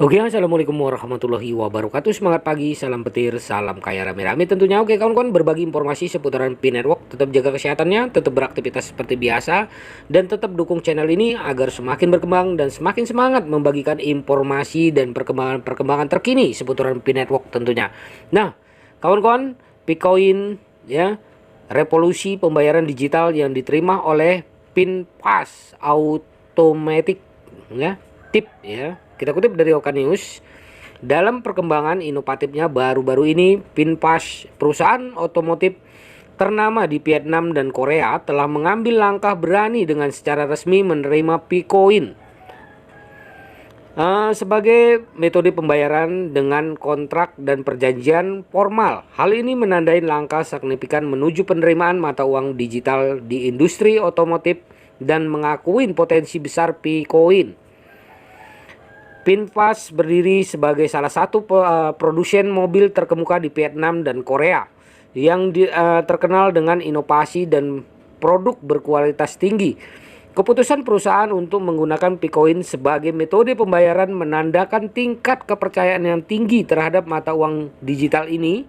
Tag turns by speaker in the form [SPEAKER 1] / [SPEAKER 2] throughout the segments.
[SPEAKER 1] Oke, assalamualaikum warahmatullahi wabarakatuh. Semangat pagi, salam petir, salam kaya rame-rame tentunya. Oke, kawan-kawan, berbagi informasi seputaran Pi Network. Tetap jaga kesehatannya, tetap beraktivitas seperti biasa, dan tetap dukung channel ini agar semakin berkembang dan semakin semangat membagikan informasi dan perkembangan terkini seputaran Pi Network tentunya. Nah, kawan-kawan, Picoin ya, revolusi pembayaran digital yang diterima oleh PinPass Automatic ya, tip ya. Kita kutip dari Oka News, dalam perkembangan inovatifnya baru-baru ini, PinPass, perusahaan otomotif ternama di Vietnam dan Korea, telah mengambil langkah berani dengan secara resmi menerima Picoin sebagai metode pembayaran dengan kontrak dan perjanjian formal. Hal ini menandai langkah signifikan menuju penerimaan mata uang digital di industri otomotif dan mengakui potensi besar Picoin. PinPass berdiri sebagai salah satu produsen mobil terkemuka di Vietnam dan Korea yang terkenal dengan inovasi dan produk berkualitas tinggi. Keputusan perusahaan untuk menggunakan Picoin sebagai metode pembayaran menandakan tingkat kepercayaan yang tinggi terhadap mata uang digital ini.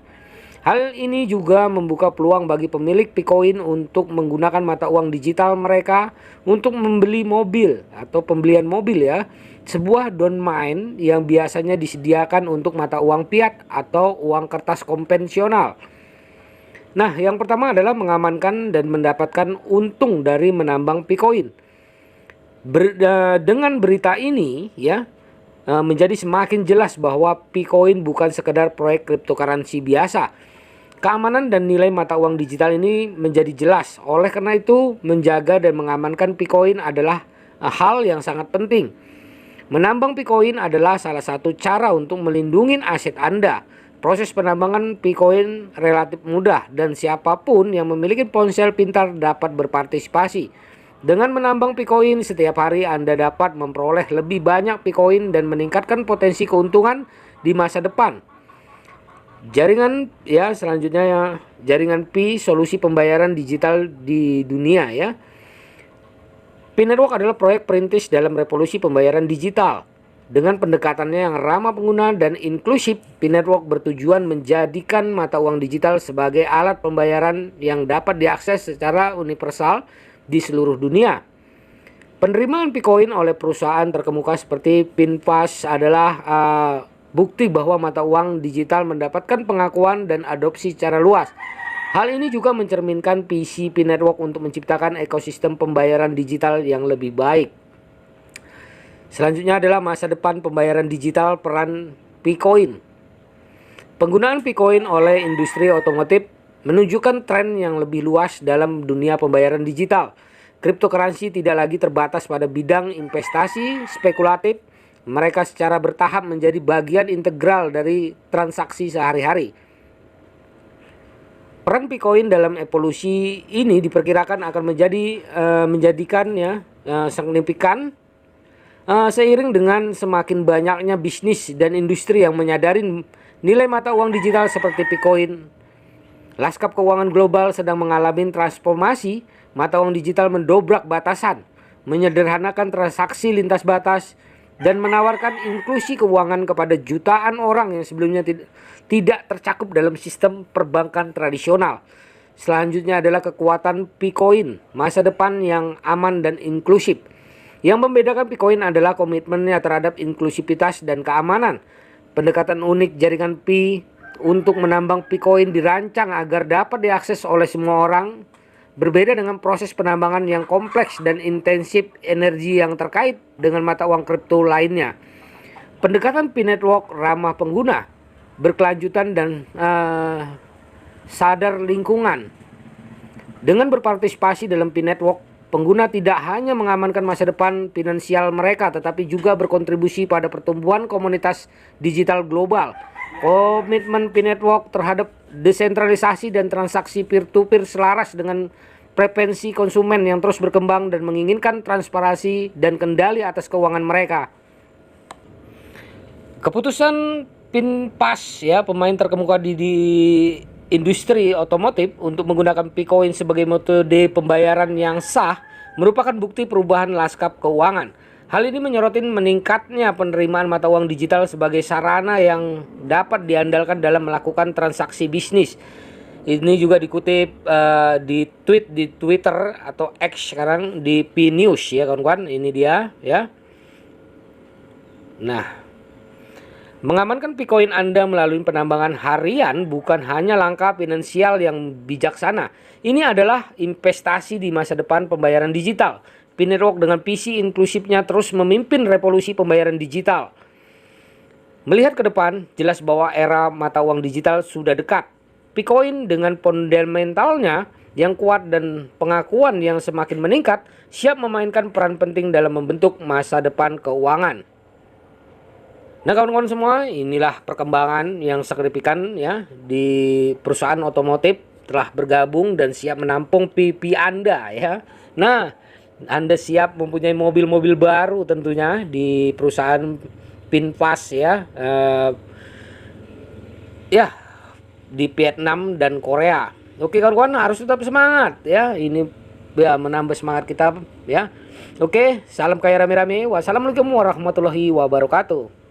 [SPEAKER 1] Hal ini juga membuka peluang bagi pemilik Picoin untuk menggunakan mata uang digital mereka untuk membeli mobil atau pembelian mobil ya. Sebuah domain yang biasanya disediakan untuk mata uang fiat atau uang kertas konvensional. Nah, yang pertama adalah mengamankan dan mendapatkan untung dari menambang Picoin. Dengan berita ini ya, menjadi semakin jelas bahwa Picoin bukan sekedar proyek cryptocurrency biasa. Keamanan dan nilai mata uang digital ini menjadi jelas. Oleh karena itu, menjaga dan mengamankan Picoin adalah hal yang sangat penting. Menambang Picoin adalah salah satu cara untuk melindungi aset Anda. Proses penambangan Picoin relatif mudah dan siapapun yang memiliki ponsel pintar dapat berpartisipasi. Dengan menambang Picoin setiap hari, Anda dapat memperoleh lebih banyak Picoin dan meningkatkan potensi keuntungan di masa depan. Jaringan ya, selanjutnya ya, jaringan Pi, solusi pembayaran digital di dunia ya. Pi Network adalah proyek perintis dalam revolusi pembayaran digital. Dengan pendekatannya yang ramah pengguna dan inklusif, Pi Network bertujuan menjadikan mata uang digital sebagai alat pembayaran yang dapat diakses secara universal di seluruh dunia. Penerimaan Picoin oleh perusahaan terkemuka seperti PinPass adalah bukti bahwa mata uang digital mendapatkan pengakuan dan adopsi secara luas. Hal ini juga mencerminkan visi Pi Network untuk menciptakan ekosistem pembayaran digital yang lebih baik. Selanjutnya adalah masa depan pembayaran digital, peran Picoin. Penggunaan Picoin oleh industri otomotif menunjukkan tren yang lebih luas dalam dunia pembayaran digital. Cryptocurrency tidak lagi terbatas pada bidang investasi spekulatif. Mereka secara bertahap menjadi bagian integral dari transaksi sehari-hari. Peran Picoin dalam evolusi ini diperkirakan akan menjadikannya signifikan seiring dengan semakin banyaknya bisnis dan industri yang menyadari nilai mata uang digital seperti Picoin. Lanskap keuangan global sedang mengalami transformasi. Mata uang digital mendobrak batasan, menyederhanakan transaksi lintas batas, dan menawarkan inklusi keuangan kepada jutaan orang yang sebelumnya tidak tercakup dalam sistem perbankan tradisional. Selanjutnya adalah kekuatan Picoin, masa depan yang aman dan inklusif. Yang membedakan Picoin adalah komitmennya terhadap inklusivitas dan keamanan. Pendekatan unik jaringan Pi untuk menambang Picoin dirancang agar dapat diakses oleh semua orang. Berbeda dengan proses penambangan yang kompleks dan intensif energi yang terkait dengan mata uang kripto lainnya. Pendekatan Pi Network ramah pengguna, berkelanjutan dan sadar lingkungan. Dengan berpartisipasi dalam Pi Network, pengguna tidak hanya mengamankan masa depan finansial mereka, tetapi juga berkontribusi pada pertumbuhan komunitas digital global. Komitmen Pi Network terhadap desentralisasi dan transaksi peer-to-peer selaras dengan preferensi konsumen yang terus berkembang dan menginginkan transparansi dan kendali atas keuangan mereka. Keputusan PinPass ya, pemain terkemuka di industri otomotif untuk menggunakan Picoin sebagai metode pembayaran yang sah merupakan bukti perubahan lanskap keuangan. Hal ini menyorotin meningkatnya penerimaan mata uang digital sebagai sarana yang dapat diandalkan dalam melakukan transaksi bisnis. Ini juga dikutip di tweet di Twitter atau X sekarang, di P-News ya kawan-kawan. Ini dia ya. Nah, mengamankan Picoin Anda melalui penambangan harian bukan hanya langkah finansial yang bijaksana. Ini adalah investasi di masa depan pembayaran digital. P-Network dengan PC inklusifnya terus memimpin revolusi pembayaran digital. Melihat ke depan, jelas bahwa era mata uang digital sudah dekat. Picoin dengan fundamentalnya yang kuat dan pengakuan yang semakin meningkat, siap memainkan peran penting dalam membentuk masa depan keuangan. Nah kawan-kawan semua, inilah perkembangan yang signifikan ya di perusahaan otomotif telah bergabung dan siap menampung PP Anda ya. Nah, Anda siap mempunyai mobil-mobil baru tentunya di perusahaan VinFast ya. Ya, di Vietnam dan Korea. Oke kawan-kawan, harus tetap semangat ya. Ini ya menambah semangat kita ya. Oke, salam kaya rame-rame. Wassalamualaikum warahmatullahi wabarakatuh.